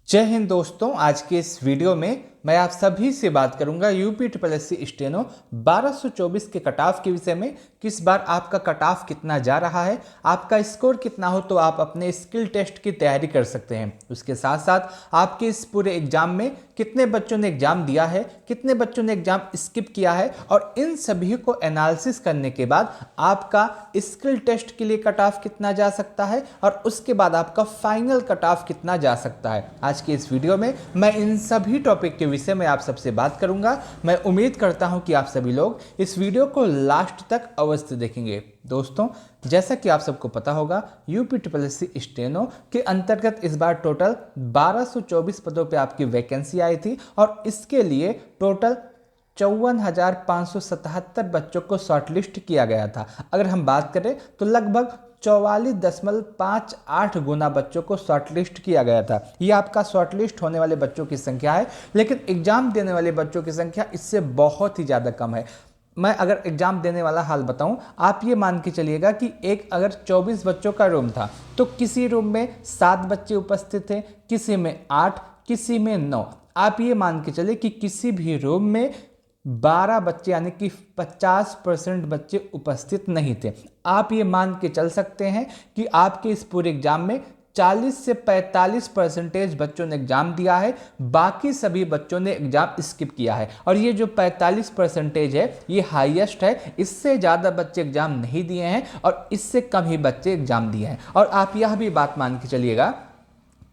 जय हिंद दोस्तों। आज के इस वीडियो में मैं आप सभी से बात करूंगा UP triple S C steno 1224 के कट ऑफ के विषय में। किस बार आपका कट ऑफ कितना जा रहा है, आपका स्कोर कितना हो तो आप अपने स्किल टेस्ट की तैयारी कर सकते हैं। उसके साथ साथ आपके इस पूरे एग्जाम में कितने बच्चों ने एग्जाम दिया है, कितने बच्चों ने एग्जाम स्किप किया है, और इन सभी को एनालिसिस करने के बाद आपका स्किल टेस्ट के लिए कट ऑफ कितना जा सकता है और उसके बाद आपका फाइनल कट ऑफ कितना जा सकता है। आज के इस वीडियो में मैं इन सभी टॉपिक के विषय में आप सबसे बात करूंगा। मैं उम्मीद करता हूं कि आप सभी लोग इस वीडियो को लास्ट तक अवश्य देखेंगे। दोस्तों, जैसा कि आप सबको पता होगा, UP triple S C steno के अंतर्गत इस बार टोटल 1224 पदों पे आपकी वैकेंसी आई थी और इसके लिए टोटल 54,577 बच्चों को शॉर्टलिस्ट किया गया था। अगर हम बात करें तो लगभग 44.58 गुना बच्चों को शॉर्टलिस्ट किया गया था। ये आपका शॉर्टलिस्ट होने वाले बच्चों की संख्या है, लेकिन एग्जाम देने वाले बच्चों की संख्या इससे बहुत ही ज़्यादा कम है। मैं अगर एग्जाम देने वाला हाल बताऊं, आप ये मान के चलिएगा कि अगर 24 बच्चों का रूम था तो किसी रूम में 7 बच्चे उपस्थित थे, किसी में 8, किसी में 9। आप ये मान के चले कि किसी भी रूम में 12 बच्चे यानी कि 50% बच्चे उपस्थित नहीं थे। आप ये मान के चल सकते हैं कि आपके इस पूरे एग्जाम में 40 से 45% बच्चों ने एग्जाम दिया है, बाकी सभी बच्चों ने एग्जाम स्किप किया है। और ये जो 45% है ये हाईएस्ट है। इससे ज़्यादा बच्चे एग्जाम नहीं दिए हैं और इससे कम ही बच्चे एग्जाम दिए हैं। और आप यह भी बात मान के चलिएगा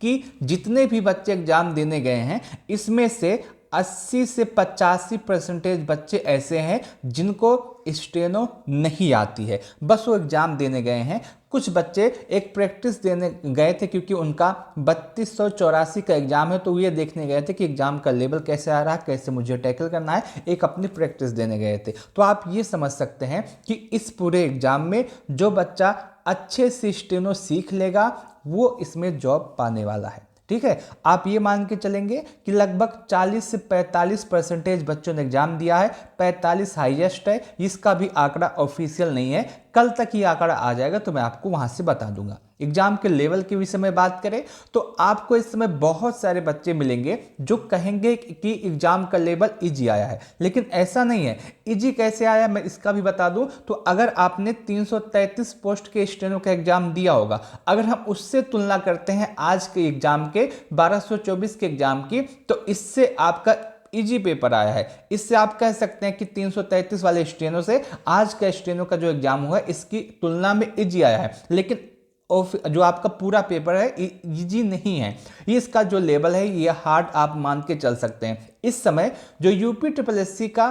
कि जितने भी बच्चे एग्जाम देने गए हैं इसमें से 80 से 85% बच्चे ऐसे हैं जिनको स्टेनो नहीं आती है, बस वो एग्जाम देने गए हैं। कुछ बच्चे एक प्रैक्टिस देने गए थे क्योंकि उनका 3284 का एग्जाम है, तो ये देखने गए थे कि एग्जाम का लेवल कैसे आ रहा है, कैसे मुझे टैकल करना है, एक अपनी प्रैक्टिस देने गए थे। तो आप ये समझ सकते हैं कि इस पूरे एग्जाम में जो बच्चा अच्छे से स्टेनो सीख लेगा वो इसमें जॉब पाने वाला है। ठीक है, आप ये मान के चलेंगे कि लगभग 40 से 45% बच्चों ने एग्जाम दिया है। 45 हाईएस्ट है, इसका भी आंकड़ा ऑफिशियल नहीं है। कल तक ये आंकड़ा आ जाएगा तो मैं आपको वहां से बता दूंगा। एग्जाम के लेवल के विषय में बात करें तो आपको इस समय बहुत सारे बच्चे मिलेंगे जो कहेंगे कि एग्जाम का लेवल इजी आया है, लेकिन ऐसा नहीं है। इजी कैसे आया मैं इसका भी बता दूं तो अगर आपने 333 पोस्ट के स्टेनो का एग्जाम दिया होगा, अगर हम उससे तुलना करते हैं आज के एग्जाम के 1224 के एग्जाम की, तो इससे आपका इजी पेपर आया है। इससे आप कह सकते हैं कि 333 वाले स्टेनो से आज का स्टेनो का जो एग्जाम हुआ है इसकी तुलना में इजी आया है। लेकिन जो आपका पूरा पेपर है इजी नहीं है, ये इसका जो लेवल है ये हार्ड आप मान के चल सकते हैं। इस समय जो यूपी ट्रिपल एस सी का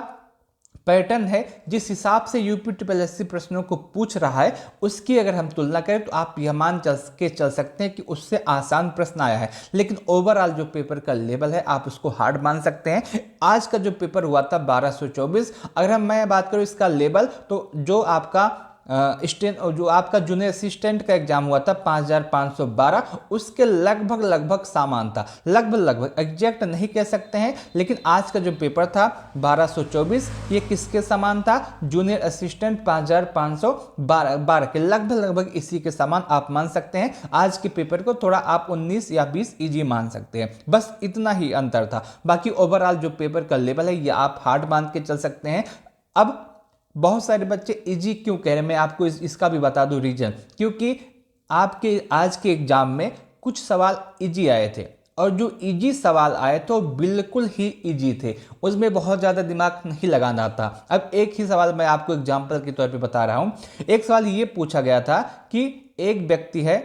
पैटर्न है, जिस हिसाब से यूपी ट्रिपल एस सी प्रश्नों को पूछ रहा है, उसकी अगर हम तुलना करें तो आप यह मान चल सकते हैं कि उससे आसान प्रश्न आया है। लेकिन ओवरऑल जो पेपर का लेवल है आप उसको हार्ड मान सकते हैं। आज का जो पेपर हुआ था 1224, अगर मैं बात करूं इसका लेवल, तो जो आपका जो आपका जूनियर असिस्टेंट का एग्जाम हुआ था 5512, उसके लगभग समान था। लगभग एग्जैक्ट नहीं कह सकते हैं, लेकिन आज का जो पेपर था 1224 ये किसके समान था? जूनियर असिस्टेंट 5512 के लगभग इसी के समान आप मान सकते हैं। आज के पेपर को थोड़ा आप 19 या 20 इजी मान सकते हैं, बस इतना ही अंतर था। बाकी ओवरऑल जो पेपर का लेवल है ये आप हार्ड मान के चल सकते हैं। अब बहुत सारे बच्चे इजी क्यों कह रहे हैं, मैं आपको इसका भी बता दूं रीजन। क्योंकि आपके आज के एग्जाम में कुछ सवाल इजी आए थे और जो इजी सवाल आए तो बिल्कुल ही इजी थे, उसमें बहुत ज़्यादा दिमाग नहीं लगाना था। अब एक ही सवाल मैं आपको एग्जाम्पल के तौर पे बता रहा हूँ। एक सवाल ये पूछा गया था कि एक व्यक्ति है,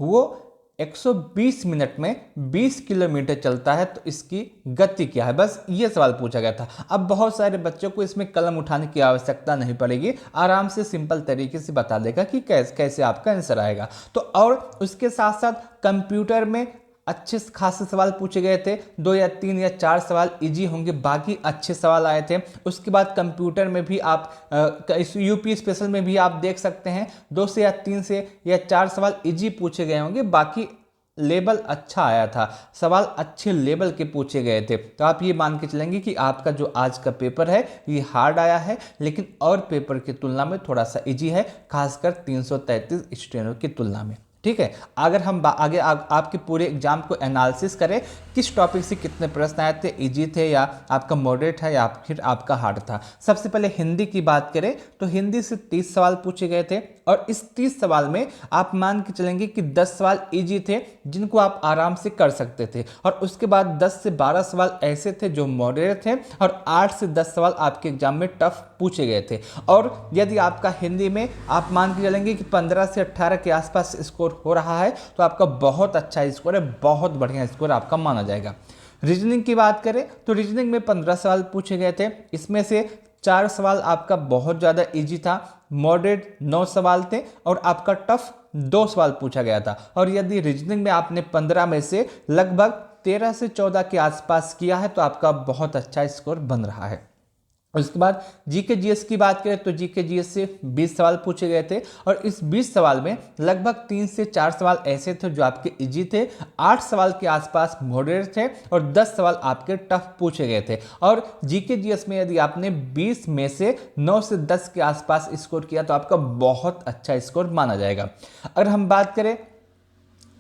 वो 120 मिनट में 20 किलोमीटर चलता है तो इसकी गति क्या है, बस ये सवाल पूछा गया था। अब बहुत सारे बच्चों को इसमें कलम उठाने की आवश्यकता नहीं पड़ेगी, आराम से सिंपल तरीके से बता देगा कि कैसे आपका आंसर आएगा। तो और उसके साथ साथ कंप्यूटर में अच्छे खासे सवाल पूछे गए थे, 2 या 3 या 4 सवाल इजी होंगे, बाकी अच्छे सवाल आए थे। उसके बाद कंप्यूटर में भी आप यूपी स्पेशल में भी आप देख सकते हैं 2 से या 3 से या 4 सवाल इजी पूछे गए होंगे, बाकी लेवल अच्छा आया था, सवाल अच्छे लेवल के पूछे गए थे। तो आप ये मान के चलेंगे कि आपका जो आज का पेपर है ये हार्ड आया है, लेकिन और पेपर की तुलना में थोड़ा सा इजी है, खासकर 333 स्टेनो की तुलना में। ठीक है। अगर हम आगे आपके पूरे एग्जाम को एनालिसिस करें, किस टॉपिक से कितने प्रश्न आए थे, इजी थे या आपका मॉडरेट है या फिर आपका हार्ड था। सबसे पहले हिंदी की बात करें तो हिंदी से 30 सवाल पूछे गए थे और इस 30 सवाल में आप मान के चलेंगे कि 10 सवाल इजी थे जिनको आप आराम से कर सकते थे, और उसके बाद 10 से 12 सवाल ऐसे थे जो मॉडरेट थे, और 8 से 10 सवाल आपके एग्जाम में टफ पूछे गए थे। और यदि आपका हिंदी में आप मान के चलेंगे कि 15 से 18 के आसपास स्कोर हो रहा है तो आपका बहुत अच्छा स्कोर है, बहुत बढ़िया स्कोर आपका माना जाएगा। रीजनिंग की बात करें तो रीजनिंग में 15 सवाल पूछे गए थे, इसमें से 4 सवाल आपका बहुत ज़्यादा इजी था, मॉडरेट 9 सवाल थे और आपका टफ 2 सवाल पूछा गया था। और यदि रीजनिंग में आपने 15 में से लगभग 13 से 14 के आसपास किया है तो आपका बहुत अच्छा स्कोर बन रहा है। उसके बाद जीके जीएस की बात करें तो जीके जीएस से 20 सवाल पूछे गए थे और इस 20 सवाल में लगभग 3 से 4 सवाल ऐसे थे जो आपके इजी थे, 8 सवाल के आसपास मॉडरेट थे और 10 सवाल आपके टफ पूछे गए थे। और जीके जीएस में यदि आपने 20 में से 9 से 10 के आसपास स्कोर किया तो आपका बहुत अच्छा स्कोर माना जाएगा। अगर हम बात करें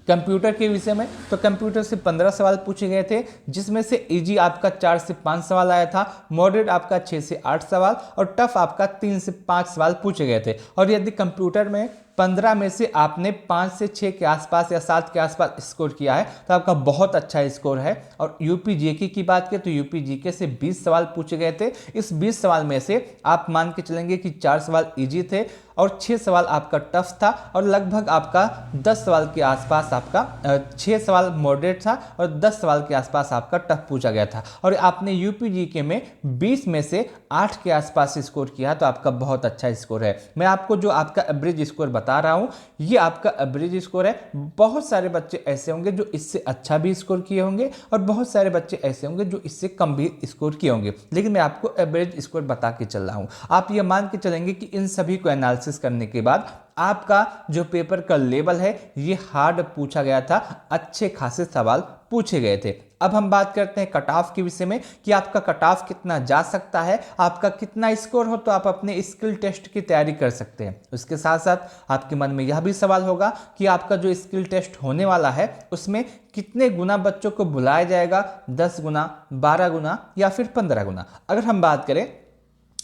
कंप्यूटर के विषय में तो कंप्यूटर से 15 सवाल पूछे गए थे, जिसमें से इजी आपका 4 से 5 सवाल आया था, मॉडरेट आपका 6 से 8 सवाल और टफ आपका 3 से 5 सवाल पूछे गए थे। और यदि कंप्यूटर में 15 में से आपने 5 से 6 के आसपास या 7 के आसपास स्कोर किया है तो आपका बहुत अच्छा स्कोर है। और यूपी जीके की बात करें तो यूपी जीके से 20 सवाल पूछे गए थे, इस 20 सवाल में से आप मान के चलेंगे कि 4 सवाल इजी थे और 6 सवाल आपका टफ था और लगभग आपका 10 सवाल के आसपास आपका 6 सवाल मॉडरेट था और 10 सवाल के आसपास आपका टफ पूछा गया था। और आपने यूपी जीके में 20 में से 8 के आसपास स्कोर किया तो आपका बहुत अच्छा स्कोर है। मैं आपको जो आपका एवरेज स्कोर बता रहा हूँ ये आपका एवरेज स्कोर है। बहुत सारे बच्चे ऐसे होंगे जो इससे अच्छा भी स्कोर किए होंगे और बहुत सारे बच्चे ऐसे होंगे जो इससे कम भी स्कोर किए होंगे, लेकिन मैं आपको एवरेज स्कोर बता के चल रहा हूँ। आप ये मान के चलेंगे कि इन सभी को एनालिसिस करने के बाद आपका जो पेपर का लेवल है ये हार्ड पूछा गया था, अच्छे खासे सवाल पूछे गए थे। अब हम बात करते हैं कट ऑफ के विषय में कि आपका कट ऑफ कितना जा सकता है, आपका कितना स्कोर हो तो आप अपने स्किल टेस्ट की तैयारी कर सकते हैं। उसके साथ साथ आपके मन में यह भी सवाल होगा कि आपका जो स्किल टेस्ट होने वाला है उसमें कितने गुना बच्चों को बुलाया जाएगा, 10 गुना, 12 गुना या फिर 15 गुना। अगर हम बात करें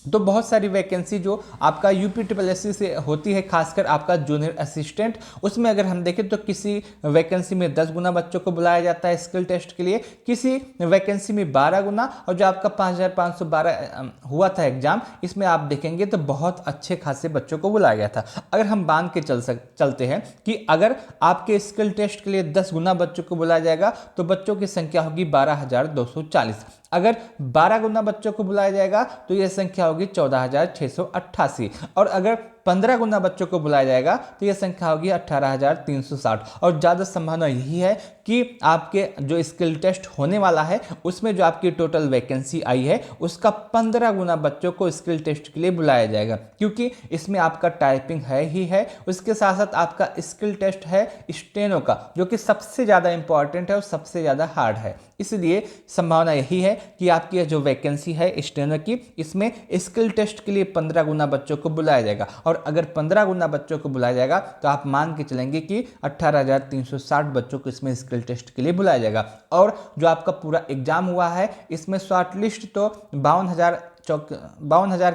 तो बहुत सारी वैकेंसी जो आपका यूपीट्रिपलएससी से होती है, खासकर आपका जूनियर असिस्टेंट, उसमें अगर हम देखें तो किसी वैकेंसी में 10 गुना बच्चों को बुलाया जाता है स्किल टेस्ट के लिए, किसी वैकेंसी में 12 गुना, और जो आपका 5512 हुआ था एग्जाम इसमें आप देखेंगे तो बहुत अच्छे खासे बच्चों को बुलाया गया था। अगर हम मान के चलते हैं कि अगर आपके स्किल टेस्ट के लिए 10 गुना बच्चों को बुलाया जाएगा तो बच्चों की संख्या होगी 12,240। अगर 12 गुना बच्चों को बुलाया जाएगा तो यह संख्या होगी 14,688, और अगर 15 गुना बच्चों को बुलाया जाएगा तो यह संख्या होगी 18,360। और ज़्यादा संभावना यही है कि आपके जो स्किल टेस्ट होने वाला है उसमें जो आपकी टोटल वैकेंसी आई है उसका 15 गुना बच्चों को स्किल टेस्ट के लिए बुलाया जाएगा, क्योंकि इसमें आपका टाइपिंग है ही है, उसके साथ साथ आपका स्किल टेस्ट है स्टेनो का जो कि सबसे ज़्यादा इंपॉर्टेंट है और सबसे ज़्यादा हार्ड है। इसलिए संभावना यही है कि आपकी जो वैकेंसी है स्टेनो की इसमें स्किल टेस्ट के लिए 15 गुना बच्चों को बुलाया जाएगा। और अगर 15 गुना बच्चों को बुलाया जाएगा तो आप मान के चलेंगे कि 18,360 बच्चों को इसमें स्किल टेस्ट के लिए बुलाया जाएगा। और जो आपका पूरा एग्जाम हुआ है इसमें शॉर्ट लिस्ट तो 54,000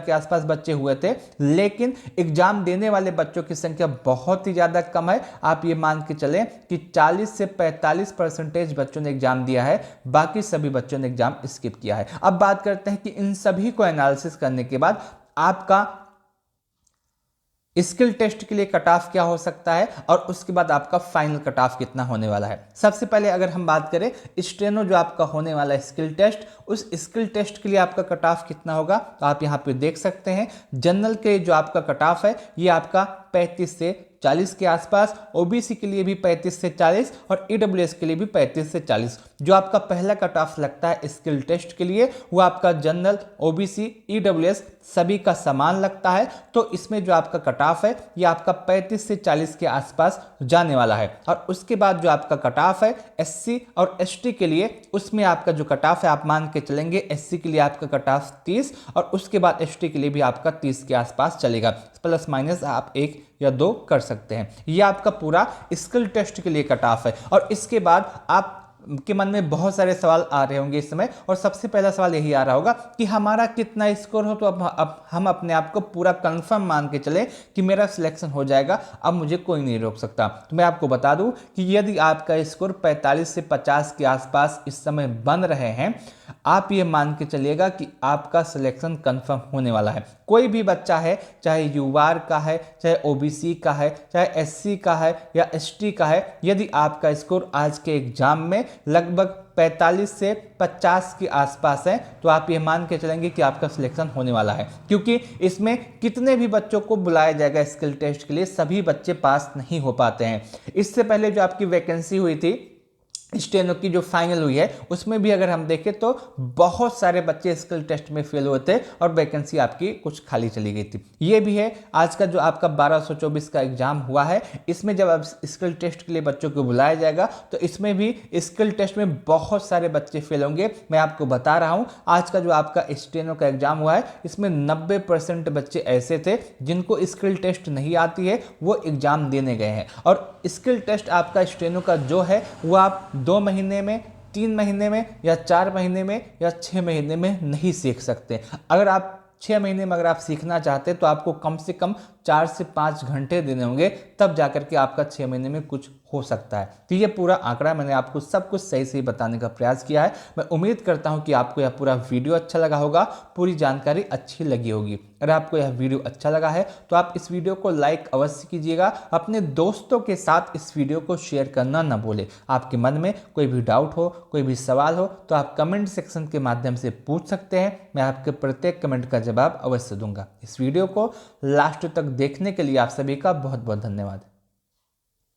के आसपास बच्चे हुए थे, लेकिन एग्जाम देने वाले बच्चों की संख्या बहुत ही ज़्यादा कम है। आप ये मान के चलें कि 40 से 45% बच्चों ने एग्जाम दिया है, बाकी सभी बच्चों ने एग्जाम स्किप किया है। अब बात करते हैं कि इन सभी को एनालिसिस करने के बाद आपका स्किल टेस्ट के लिए कट ऑफ क्या हो सकता है और उसके बाद आपका फाइनल कट ऑफ कितना होने वाला है। सबसे पहले अगर हम बात करें स्टेनो जो आपका होने वाला है स्किल टेस्ट, उस स्किल टेस्ट के लिए आपका कट ऑफ कितना होगा तो आप यहाँ पे देख सकते हैं। जनरल के जो आपका कट ऑफ है ये आपका 35 से 40 के आसपास, ओबीसी के लिए भी 35 से 40 और ईडब्ल्यूएस के लिए भी 35 से 40। जो आपका पहला कट ऑफ लगता है स्किल टेस्ट के लिए वो आपका जनरल, ओबीसी, ईडब्ल्यूएस सभी का समान लगता है, तो इसमें जो आपका कट ऑफ है ये आपका 35 से 40 के आसपास जाने वाला है। और उसके बाद जो आपका कट ऑफ है एससी और एसटी के लिए, उसमें आपका जो कट ऑफ है आप मान के चलेंगे एससी के लिए आपका कट ऑफ 30 और उसके बाद एसटी के लिए भी आपका 30 के आसपास चलेगा, प्लस माइनस आप 1 या 2 कर सकते हैं। ये आपका पूरा स्किल टेस्ट के लिए कट ऑफ है। और इसके बाद आप के मन में बहुत सारे सवाल आ रहे होंगे इस समय, और सबसे पहला सवाल यही आ रहा होगा कि हमारा कितना स्कोर हो तो अब हम अपने आप को पूरा कंफर्म मान के चले कि मेरा सिलेक्शन हो जाएगा, अब मुझे कोई नहीं रोक सकता। तो मैं आपको बता दूं कि यदि आपका स्कोर 45 से 50 के आसपास इस समय बन रहे हैं, आप ये मान के चलिएगा कि आपका सिलेक्शन कंफर्म होने वाला है। कोई भी बच्चा है, चाहे यूआर का है, चाहे ओबीसी का है, चाहे एससी का है या एसटी का है, यदि आपका स्कोर आज के एग्जाम में लगभग 45 से 50 के आसपास है तो आप ये मान के चलेंगे कि आपका सिलेक्शन होने वाला है। क्योंकि इसमें कितने भी बच्चों को बुलाया जाएगा स्किल टेस्ट के लिए, सभी बच्चे पास नहीं हो पाते हैं। इससे पहले जो आपकी वैकेंसी हुई थी स्टेनो की, जो फाइनल हुई है, उसमें भी अगर हम देखें तो बहुत सारे बच्चे स्किल टेस्ट में फेल हुए थे और वैकेंसी आपकी कुछ खाली चली गई थी। ये भी है आज का जो आपका 1224 का एग्जाम हुआ है, इसमें जब अब स्किल टेस्ट के लिए बच्चों को बुलाया जाएगा तो इसमें भी स्किल टेस्ट में बहुत सारे बच्चे फेल होंगे। मैं आपको बता रहा हूँ, आज का जो आपका स्टेनो का एग्जाम हुआ है इसमें 90% बच्चे ऐसे थे जिनको स्किल टेस्ट नहीं आती है, वो एग्जाम देने गए हैं। और स्किल टेस्ट आपका स्टेनो का जो है वो आप 2 महीने में, 3 महीने में या 4 महीने में या 6 महीने में नहीं सीख सकते। अगर आप 6 महीने में अगर आप सीखना चाहते हैं तो आपको कम से कम 4 से 5 घंटे देने होंगे, तब जाकर के आपका 6 महीने में कुछ हो सकता है। तो ये पूरा आंकड़ा मैंने आपको सब कुछ सही सही बताने का प्रयास किया है। मैं उम्मीद करता हूँ कि आपको यह पूरा वीडियो अच्छा लगा होगा, पूरी जानकारी अच्छी लगी होगी। अगर आपको यह वीडियो अच्छा लगा है तो आप इस वीडियो को लाइक अवश्य कीजिएगा, अपने दोस्तों के साथ इस वीडियो को शेयर करना ना भूलें। आपके मन में कोई भी डाउट हो, कोई भी सवाल हो तो आप कमेंट सेक्शन के माध्यम से पूछ सकते हैं, मैं आपके प्रत्येक कमेंट का जवाब अवश्य दूंगा। इस वीडियो को लास्ट तक देखने के लिए आप सभी का बहुत बहुत धन्यवाद।